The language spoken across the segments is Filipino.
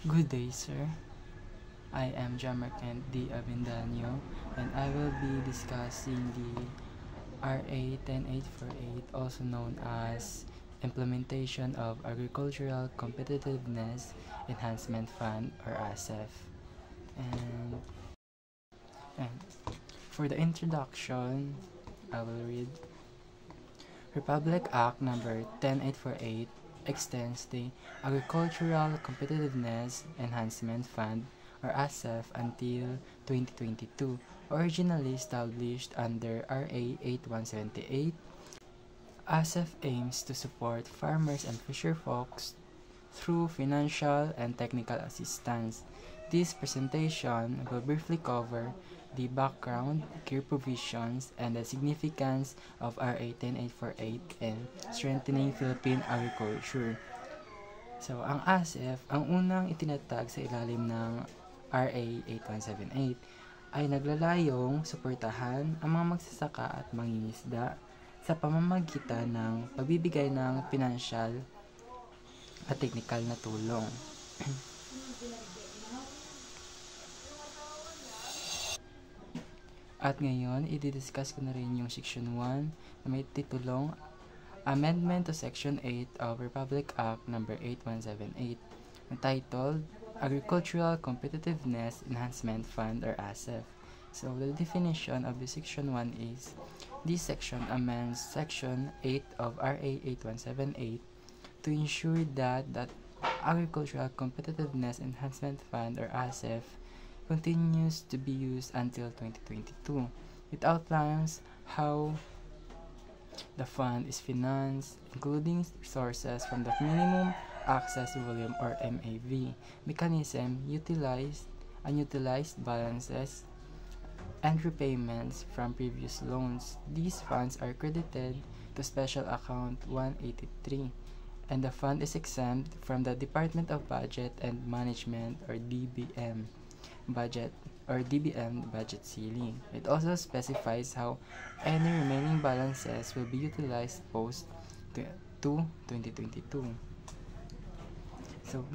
Good day, sir. I am Jamar Kent D. Avendaño, and I will be discussing the RA 10848, also known as Implementation of Agricultural Competitiveness Enhancement Fund, or ASEF. And for the introduction, I will read. Republic Act Number 10848 extends the Agricultural Competitiveness Enhancement Fund, or ASEF, until 2022. Originally established under RA 8178, ASEF aims to support farmers and fisherfolks through financial and technical assistance. This presentation will briefly cover the background, key provisions, and the significance of RA 10848 in strengthening Philippine agriculture. So, ang ASEF, ang unang itinatag sa ilalim ng RA 8178 ay naglalayong suportahan ang mga magsasaka at mangingisda sa pamamagitan ng pagbibigay ng pinansyal at teknikal na tulong. At ngayon, i-discuss ko na rin yung Section 1 na may titulong Amendment to Section 8 of Republic Act Number 8178, entitled Agricultural Competitiveness Enhancement Fund, or ASEF. So, the definition of the Section 1 is, this section amends Section 8 of RA 8178 to ensure that Agricultural Competitiveness Enhancement Fund, or ASEF, continues to be used until 2022. It outlines how the fund is financed, including resources from the Minimum Access Volume, or MAV, mechanism, unutilized balances, and repayments from previous loans. These funds are credited to Special Account 183, and the fund is exempt from the Department of Budget and Management, or DBM, budget ceiling. It also specifies how any remaining balances will be utilized post to 2022. So,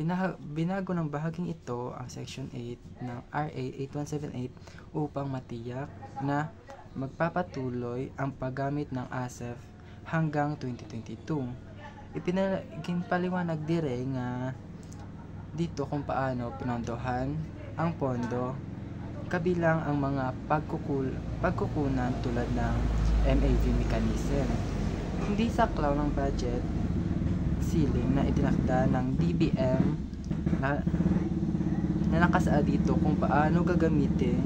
binago ng bahaging ito ang Section 8 ng RA 8178 upang matiyak na magpapatuloy ang paggamit ng ASEF hanggang 2022. Ipinaliwanag dire nga dito kung paano pinondohan ang pondo, kabilang ang mga pagkukunan tulad ng MAV mechanism. Hindi saklaw ng budget ceiling na itinakda ng DBM na nakasaad dito kung paano gagamitin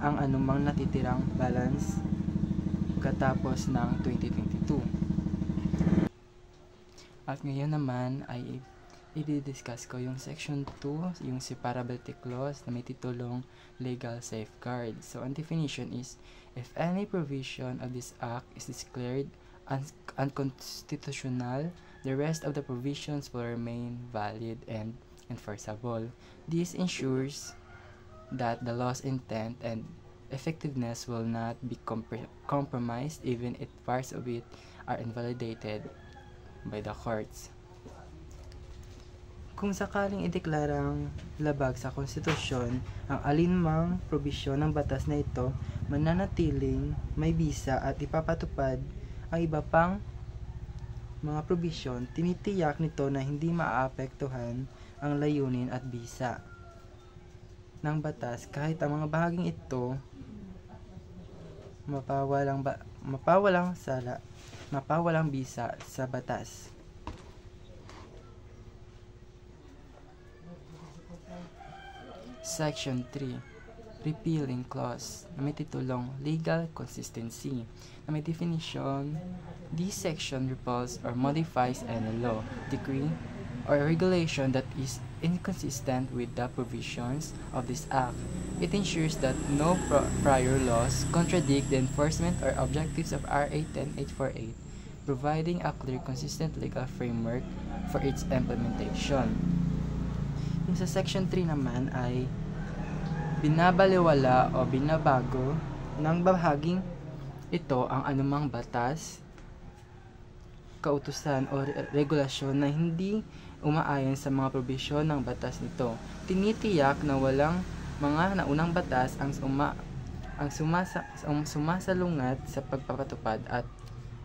ang anumang natitirang balance katapos ng 2022. At ngayon naman ay i-discuss ko yung Section 2, yung separability clause na may titulong legal safeguard. So, ang definition is, if any provision of this act is declared unconstitutional, the rest of the provisions will remain valid and enforceable. This ensures that the law's intent and effectiveness will not be compromised even if parts of it are invalidated by the courts. Kung sakaling ideklarang labag sa konstitusyon ang alinmang probisyon ng batas na ito, mananatiling may bisa at ipapatupad ang iba pang mga probisyon, tinitiyak nito na hindi maaapektuhan ang layunin at bisa ng batas kahit ang mga bahaging ito mapawalang bisa sa batas. Section 3, Repealing Clause, na may titulong Legal Consistency, na may definition, this section repeals or modifies any law, decree, or regulation that is inconsistent with the provisions of this Act. It ensures that no prior laws contradict the enforcement or objectives of RA 10848, providing a clear, consistent legal framework for its implementation. Yung sa Section 3 naman ay binabaliwala o binabago ng bahaging ito ang anumang batas, kautusan o regulasyon na hindi umaayon sa mga probisyon ng batas nito. Tinitiyak na walang mga naunang batas ang sumasalungat sa pagpapatupad at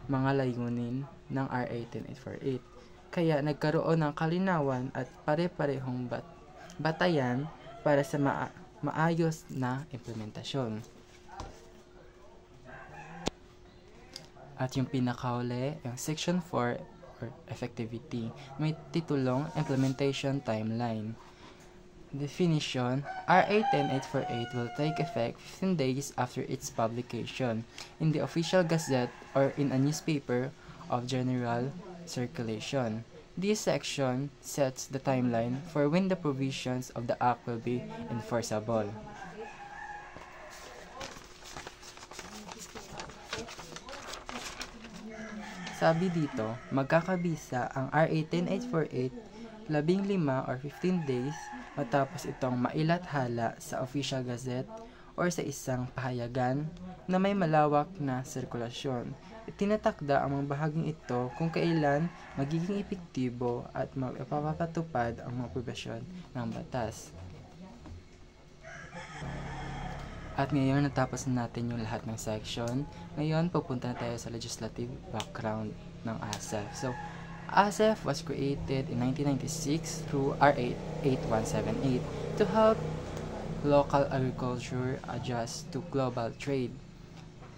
mga layunin ng RA 10848. Kaya nagkaroon ng kalinawan at pare-parehong batayan para sa maayos na implementasyon. At yung pinakauli, yung Section 4 or Effectivity, may titulong Implementation Timeline. Definition: RA 10848 will take effect 15 days after its publication in the official gazette or in a newspaper of general circulation. This section sets the timeline for when the provisions of the Act will be enforceable. Sabi dito, magkakabisa ang RA 10848 15 or 15 days matapos itong mailathala sa official gazette or sa isang pahayagan na may malawak na sirkulasyon. Itinatakda ang mga bahaging ito kung kailan magiging epektibo at mapapatupad ang mga probisyon ng batas. At ngayon, natapos na natin yung lahat ng section. Ngayon, pupunta na tayo sa legislative background ng ASEF. So, ASEF was created in 1996 through RA 8178 to help local agriculture adjust to global trade.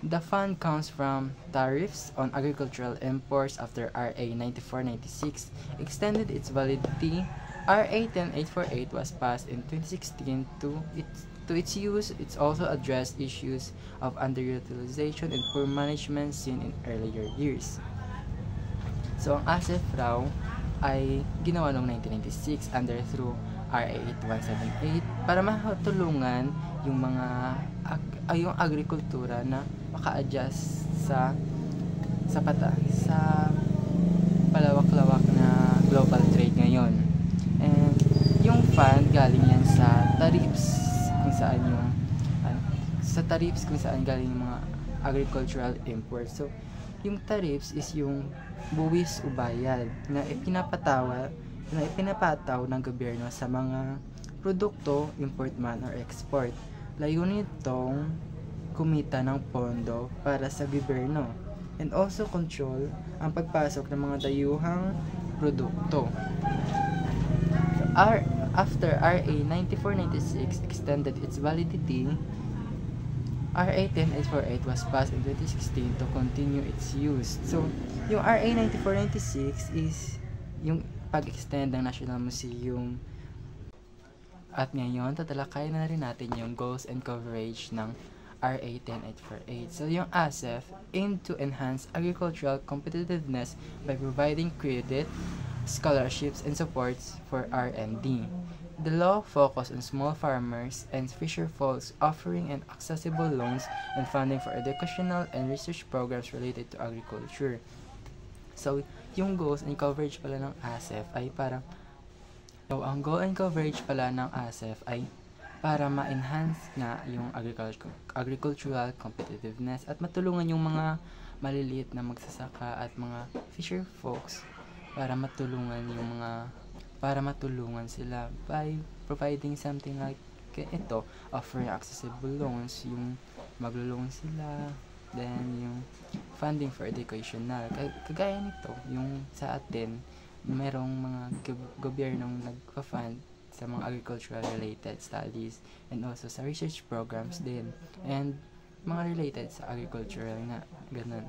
The fund comes from tariffs on agricultural imports after RA 9496 extended its validity. RA 10848 was passed in 2016 to its use. It's also addressed issues of underutilization and poor management seen in earlier years. So, ang ASEF raw ay ginawa noong 1996 through RA 8178 para matulungan yung mga yung agrikultura na maka-adjust sa palawak-lawak na global trade ngayon. And yung fund galing yan sa tariffs kung saan galing yung mga agricultural imports. So, yung tariffs is yung buwis o bayad na ipinapataw ng gobyerno sa mga produkto, import man or export. Layunin nitong kumita ng pondo para sa gobyerno and also control ang pagpasok ng mga dayuhang produkto. So, after RA 9496 extended its validity, RA 10848 was passed in 2016 to continue its use. So, yung RA 9496 is yung pag-extend ng National Museum. At ngayon, tatalakayin na rin natin yung goals and coverage ng RA 10848. So, yung ASEF aimed to enhance agricultural competitiveness by providing credit, scholarships, and supports for R&D. The law focused on small farmers and fisher folks, offering an accessible loans and funding for educational and research programs related to agriculture. So, yung goals and coverage pala ng ASEF ay ang goal and coverage pala ng ASEF ay para ma-enhance nga yung agricultural competitiveness at matulungan yung mga maliliit na magsasaka at mga fisher folks para matulungan sila by providing something like ito, offering accessible loans, yung maglo-loan sila, then yung funding for educational. Kagaya nito, yung sa atin, merong mga gobyernong nagpa-fund sa mga agricultural related studies and also sa research programs din and mga related sa agricultural nga, ganun.